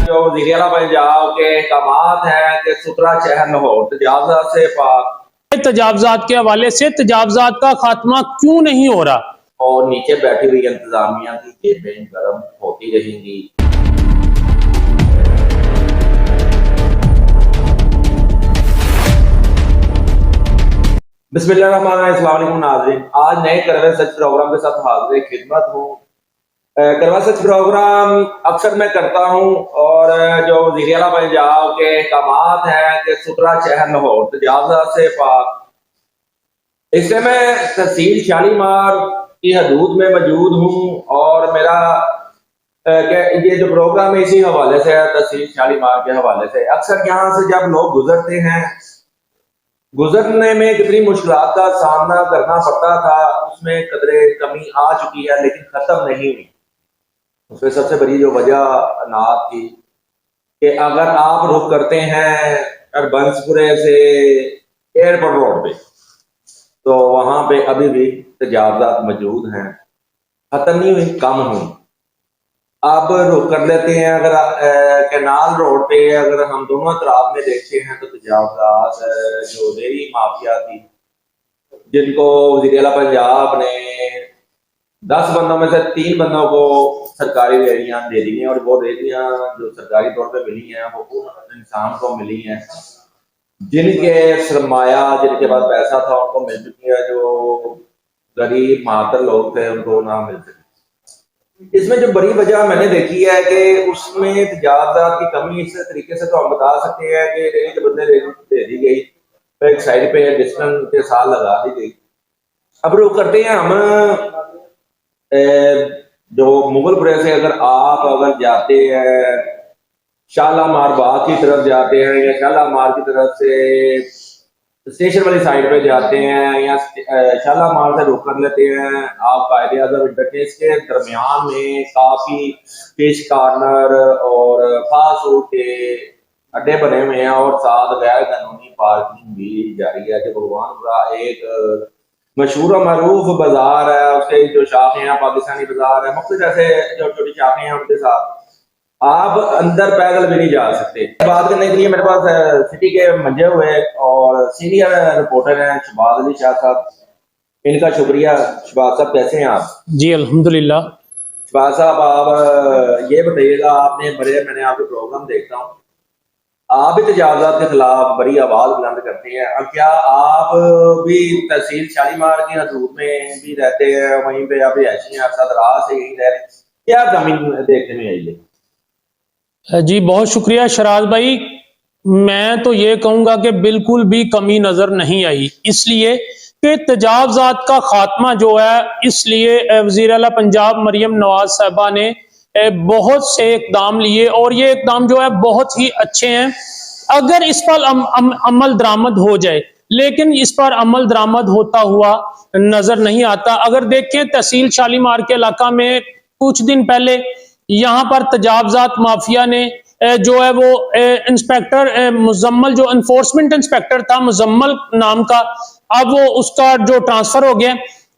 जो वज़ीर-ए-आला पंजाब के अहकामात हैं कि सुथरा शहर लाहौर तजावज़ात से पाक, तजावज़ात के हवाले से तजावज़ात का खात्मा क्यों नहीं हो रहा और नीचे बैठी हुई इंतजामिया की जेबें गर्म होती रहेंगी। बिस्मिल्लाहिर्रहमानिर्रहीम नाज़रीन, आज नए करवा सच प्रोग्राम के साथ हाजिर खिदमत हूँ। करवा सच प्रोग्राम अक्सर मैं करता हूँ और जो वज़ीर-ए-आला पंजाब के अहकामात हैं कि सुथरा शहर लाहौर तजावज़ात से पाक, इसलिए मैं तहसील शालीमार की हदूद में मौजूद हूँ और मेरा ये जो प्रोग्राम है इसी हवाले से है, तहसील शालीमार के हवाले से। अक्सर यहाँ से जब लोग गुजरते हैं, गुजरने में कितनी मुश्किलात का सामना करना पड़ता था, उसमें कदरे कमी आ चुकी है लेकिन खत्म नहीं हुई। उसमें सबसे बड़ी जो वजह नात थी कि अगर आप रुख करते हैं बंसपुरे से एयरपोर्ट रोड पे, तो वहां पे अभी भी तजावज़ात मौजूद हैं, खत्म नहीं हुई, कम हुई। अब रुख कर लेते हैं अगर कैनाल रोड पे, अगर हम दोनों तरफ में देखते हैं तो तजावज़ात जो डेयरी माफिया थी, जिनको वज़ीर-ए-आला पंजाब ने 10 बंदों में से 3 बंदों को सरकारी रेहड़ियां दे दी हैं, और वो रेहड़ियां जो सरकारी तौर पे मिली हैं वो उन इंसान को मिली हैं जिनके सरमाया, जिनके पास पैसा था उनको मिल चुकी है, जो गरीब मातर लोग थे उनको ना मिल सके। इसमें जो बड़ी वजह मैंने देखी है कि उसमें तजावज़ात की कमी इस तरीके से तो हम बता सकते हैं कि रेहड़ी के बदले रेहड़ी दे दी गई, तो एक साइड पे डिस्टेंस के साथ लगा दी गई। अब रुक करते हैं हम जो मुगलपुरे से अगर जाते हैं शालामार बाग की तरफ जाते हैं, या शालामार की तरफ से स्टेशन वाली साइड पे जाते हैं, या शालामार से रुक कर लेते हैं, आप कायदे आज़म इंटरचेंज के दरमियान में काफ़ी फिश कॉर्नर और फास्ट फूड के अड्डे बने हुए हैं और साथ गैर कानूनी पार्किंग भी जारी है। जो भगवानपुरा एक मशहूर और मरूफ बाजार है, उसके जो शाखें हैं पाकिस्तानी बाजार है, मुख्तलिफ ऐसे जो छोटी शाखें हैं उनके साथ आप अंदर पैदल भी नहीं जा सकते। बात करने के लिए मेरे पास सिटी के मंजे हुए और सीनियर रिपोर्टर हैं शहबाज अली शाह साहब, इनका शुक्रिया। शहबाज साहब कैसे हैं आप? जी अल्हम्दुलिल्लाह। शहबाज साहब आप ये बताइएगा, मैंने आपके प्रोग्राम देखता हूँ, आप भी तजावज़ात के खिलाफ बड़ी आवाज बुलंद करते हैं, अब क्या आप भी तहसील शालीमार की हदूद में भी रहते हैं, वहीं पे आप ऐसी राह से यही रह रहे हैं, क्या कमी देखने में आई है? जी बहुत शुक्रिया शराज भाई, मैं तो ये कहूँगा कि बिल्कुल भी कमी नज़र नहीं आई, इसलिए कि तजावज़ात का खात्मा जो है, इसलिए वज़ीर-ए-आला पंजाब मरियम नवाज साहबा ने बहुत से इकदाम लिए और ये इकदाम जो है बहुत ही अच्छे हैं। अगर इस पर अमल दरामद हो जाए, लेकिन इस पर अमल दरामद होता हुआ नजर नहीं आता। अगर देखें तहसील शालीमार के इलाका में कुछ दिन पहले यहाँ पर तजावज़ात माफिया ने जो है वो इंस्पेक्टर मुजम्मल, जो इन्फोर्समेंट इंस्पेक्टर था मुजम्मल नाम का, अब वो उसका जो ट्रांसफर हो गया,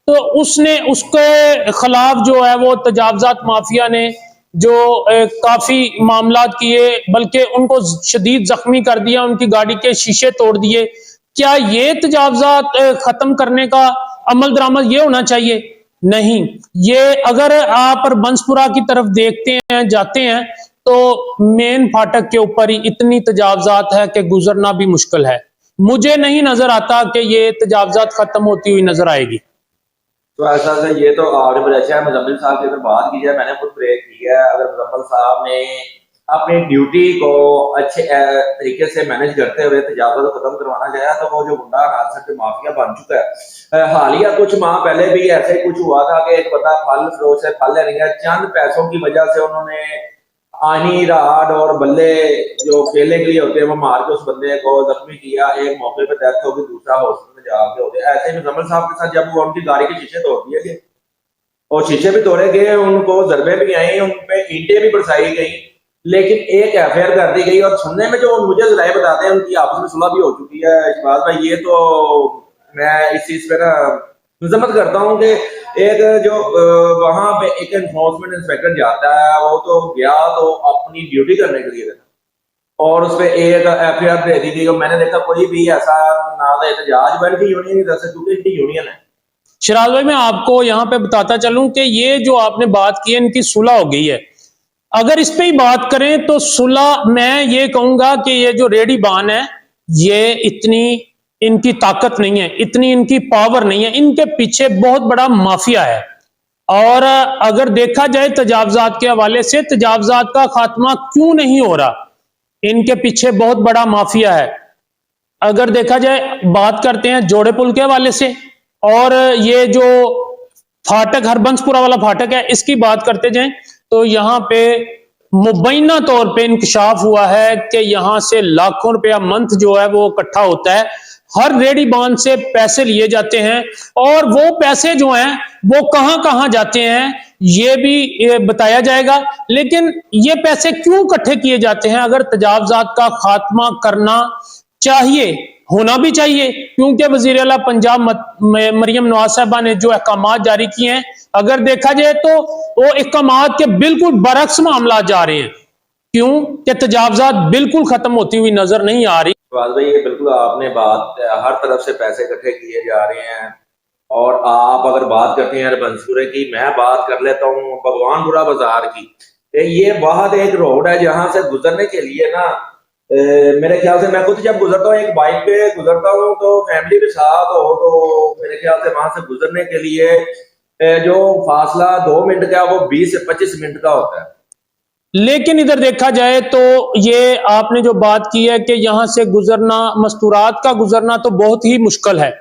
तो उसने उसके खिलाफ जो है वो तजावज़ात माफिया ने जो काफी मामलात किए, बल्कि उनको शदीद जख्मी कर दिया, उनकी गाड़ी के शीशे तोड़ दिए। क्या ये तजावज़ात खत्म करने का अमल दरामद ये होना चाहिए? नहीं, ये अगर आप बंसपुरा की तरफ देखते हैं, जाते हैं, तो मेन फाटक के ऊपर ही इतनी तजावज़ात है कि गुजरना भी मुश्किल है। मुझे नहीं नजर आता कि ये तजावज़ात खत्म होती हुई नजर आएगी। तो ऐसा से ये तो आपने बड़ा अच्छा है, मुजम्मिल साहब की अगर बात की जाए, मैंने खुद ब्रेक की है, अगर मुजम्मिल साहब ने अपनी ड्यूटी को अच्छे तरीके से मैनेज करते हुए तजावज़ात खत्म करवाना चाहा, तो वो जो गुंडा नासर माफिया बन चुका है। हालिया कुछ माह पहले भी ऐसे कुछ हुआ था कि एक बंदा फल फरोश से फल ले लिया, चंद पैसों की वजह से उन्होंने आनी राड और बल्ले जो खेलने के लिए होते हैं वो मार के उस बंदे को जख्मी किया, एक मौके पर डेथ हो गई, दूसरा हॉस्पिटल में जाके हो गया। ऐसे ही मुजम्मिल साहब के साथ जब वो उनकी गाड़ी के शीशे तोड़ दिए गए और शीशे भी तोड़े गए, उनको जरबे भी आई, उन पे ईंटें भी बरसाई गई, लेकिन एक एफआईआर कर दी गई। और सुनने में जो मुझे जराए बताते हैं उनकी आपस में सुलह भी हो चुकी है। शहबाज भाई, ये तो मैं इस चीज पे ना मजम्मत करता हूँ कि एक जो वहां पे एक एनफोर्समेंट इंस्पेक्टर जाता है, वो तो गया तो अपनी ड्यूटी करने के लिए था, और उस पर एक FIR दे दी थी। और मैंने देखा कोई भी ऐसा ना तो एहतजाज बन की यूनियन की तरफ से, क्योंकि इनकी यूनियन है। शराज भाई, मैं आपको यहाँ पे बताता चलूं कि ये जो आपने बात की है, इनकी सुलह हो गई है। अगर इस पे ही बात करें तो सुलह, मैं ये कहूंगा कि ये जो रेडी बान है, ये इतनी इनकी ताकत नहीं है, इतनी इनकी पावर नहीं है, इनके पीछे बहुत बड़ा माफिया है। और अगर देखा जाए तजावजात के हवाले से, तजावजात का खात्मा क्यों नहीं हो रहा, इनके पीछे बहुत बड़ा माफिया है। अगर देखा जाए, बात करते हैं जोड़े पुल के हवाले से, और ये जो फाटक हरबंसपुरा वाला फाटक है, इसकी बात करते जाएं तो यहाँ पे मुबैना तौर पे इंकशाफ हुआ है कि यहां से लाखों रुपया मंथ जो है वो इकट्ठा होता है, हर रेडी बांध से पैसे लिए जाते हैं, और वो पैसे जो हैं वो कहां कहां जाते हैं ये भी बताया जाएगा। लेकिन ये पैसे क्यों इकट्ठे किए जाते हैं, अगर तजावजात का खात्मा करना चाहिए, होना भी चाहिए, क्योंकि वजीर आला पंजाब मरियम नवाज साहबा ने जो अहकामात जारी किए हैं, अगर देखा जाए तो वो अहकामात के बिल्कुल बरक्स मामला जा रहे हैं। क्यों कि तजावजात बिल्कुल खत्म होती हुई नजर नहीं आ रही। फवाद भाई, ये बिल्कुल आपने बात, हर तरफ से पैसे इकट्ठे किए जा रहे हैं। और आप अगर बात करते हैं हरबंसपुरे की, मैं बात कर लेता हूँ भगवानपुरा बाजार की। ये बहुत एक रोड है जहां से गुजरने के लिए ना, मेरे ख्याल से मैं खुद जब गुजरता हूँ, एक बाइक पे गुजरता हूँ, तो फैमिली के साथ हो तो मेरे ख्याल से वहां से गुजरने के लिए जो फासला 2 मिनट का, वो 20 से 25 मिनट का होता है। लेकिन इधर देखा जाए तो ये आपने जो बात की है कि यहां से गुजरना, मस्तूरात का गुजरना तो बहुत ही मुश्किल है।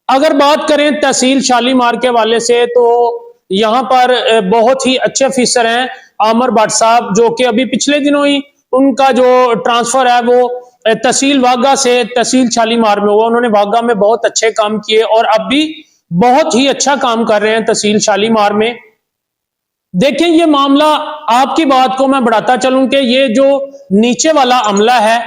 अगर बात करें तहसील शालीमार के हवाले से, तो यहाँ पर बहुत ही अच्छे अफिसर हैं आमर भट्ट साहब, जो कि अभी पिछले दिनों ही उनका जो ट्रांसफर है वो तहसील वाघा से तहसील शालीमार में हुआ। उन्होंने वाघा में बहुत अच्छे काम किए और अब भी बहुत ही अच्छा काम कर रहे हैं तहसील शालीमार में। देखें, ये मामला, आपकी बात को मैं बढ़ाता चलूं कि ये जो नीचे वाला अमला है,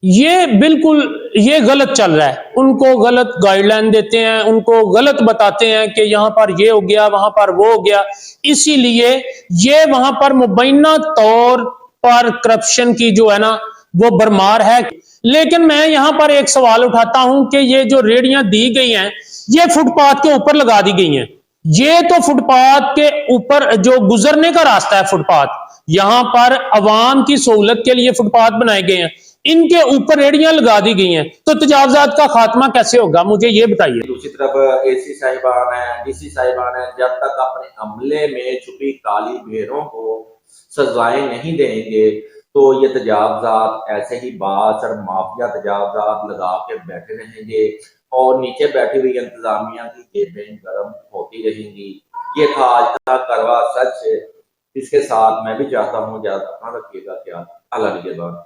ये बिल्कुल ये गलत चल रहा है। उनको गलत गाइडलाइन देते हैं, उनको गलत बताते हैं कि यहां पर ये हो गया, वहां पर वो हो गया, इसीलिए ये वहां पर मुबैना तौर पर करप्शन की जो है ना वो भरमार है। लेकिन मैं यहां पर एक सवाल उठाता हूं कि ये जो रेहड़ियां दी गई हैं, ये फुटपाथ के ऊपर लगा दी गई हैं। ये तो फुटपाथ के ऊपर जो गुजरने का रास्ता है, फुटपाथ, यहां पर अवाम की सहूलत के लिए फुटपाथ बनाए गए हैं, इनके ऊपर रेहड़ियां लगा दी गई हैं, तो तजावजात का खात्मा कैसे होगा, मुझे ये बताइए। दूसरी तरफ AC साहिबान है, DC साहिबान है, जब तक अपने अमले में छुपी काली भेड़ों को सजाएं नहीं देंगे, तो ये तजावजात ऐसे ही बासर माफिया तजावजात लगा के बैठे रहेंगे, और नीचे बैठी हुई इंतजामिया की जेबें गर्म होती रहेंगी। ये था आज का करवा सच। इसके साथ मैं भी चाहता हूँ, ज्यादा रखिएगा, क्या अल्लाह निगहबान।